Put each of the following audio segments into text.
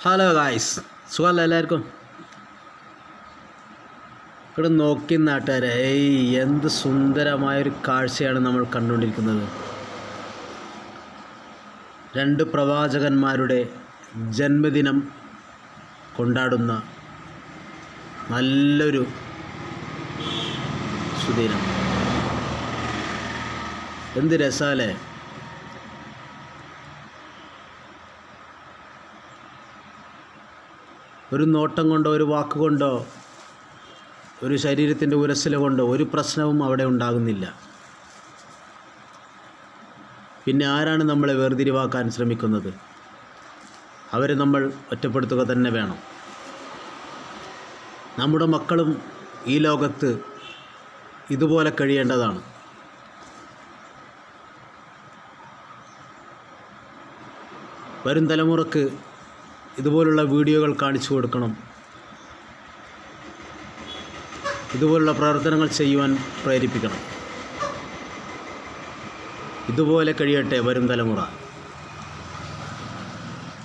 Hello guys, സുഖമല്ല എല്ലാവർക്കും? ഇവിടെ നോക്കി നാട്ടുകാരെ, എന്ത് സുന്ദരമായൊരു കാഴ്ചയാണ് നമ്മൾ കണ്ടുകൊണ്ടിരിക്കുന്നത്. രണ്ട് പ്രവാചകന്മാരുടെ ജന്മദിനം കൊണ്ടാടുന്ന നല്ലൊരു സുദിനം. എന്ത് രസാലേ! ഒരു നോട്ടം കൊണ്ടോ ഒരു വാക്കുകൊണ്ടോ ഒരു ശരീരത്തിൻ്റെ ഉരസൽ കൊണ്ടോ ഒരു പ്രശ്നവും അവിടെ ഉണ്ടാകുന്നില്ല. പിന്നെ ആരാണ് നമ്മളെ വേർതിരിവാക്കാൻ ശ്രമിക്കുന്നത്? അവരെ നമ്മൾ ഒറ്റപ്പെടുത്തുക തന്നെ വേണം. നമ്മുടെ മക്കളും ഈ ലോകത്ത് ഇതുപോലെ കഴിയേണ്ടതാണ്. വരും തലമുറക്ക് ഇതുപോലുള്ള വീഡിയോകൾ കാണിച്ചു കൊടുക്കണം. ഇതുപോലുള്ള പ്രവർത്തനങ്ങൾ ചെയ്യുവാൻ പ്രേരിപ്പിക്കണം. ഇതുപോലെ കഴിയട്ടെ വരും തലമുറ.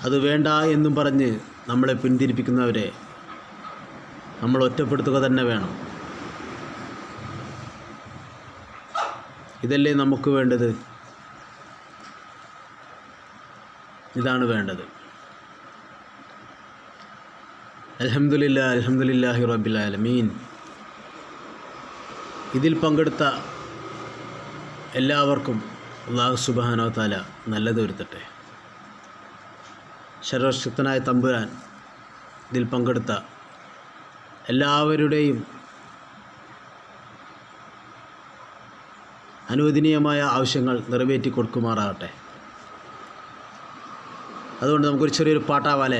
അത് വേണ്ട എന്നും പറഞ്ഞ് നമ്മളെ പിന്തിരിപ്പിക്കുന്നവരെ നമ്മൾ ഒറ്റപ്പെടുത്തുക തന്നെ വേണം. ഇതല്ലേ നമുക്ക് വേണ്ടത്? ഇതാണ് വേണ്ടത്. അൽഹംദുലില്ലാഹി റബ്ബിൽ ആലമീൻ. ഇതിൽ പങ്കെടുത്ത എല്ലാവർക്കും അല്ലാഹു സുബ്ഹാനഹു വ തആല നല്ലത് വരുത്തട്ടെ. സർവശക്തനായ തമ്പുരാൻ ഇതിൽ പങ്കെടുത്ത എല്ലാവരുടെയും അനുവദനീയമായ ആവശ്യങ്ങൾ നിറവേറ്റി കൊടുക്കുമാറാകട്ടെ. അതുകൊണ്ട് നമുക്കൊരു ചെറിയൊരു പാട്ടാവാലേ?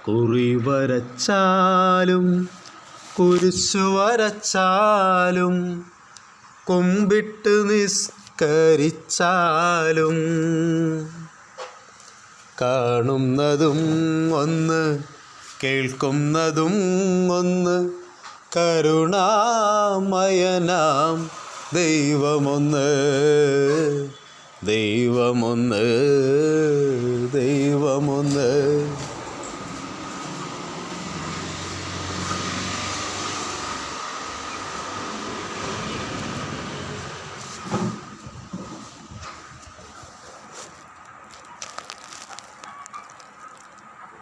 കുറി വരച്ചാലും കുരിശു വരച്ചാലും കുമ്പിട്ട് നിസ്കരിച്ചാലും കാണുന്നതും ഒന്ന് കേൾക്കുന്നതും ഒന്ന് കരുണാമയനാം ദൈവമൊന്ന്, ദൈവമൊന്ന്, ദൈവമൊന്ന്.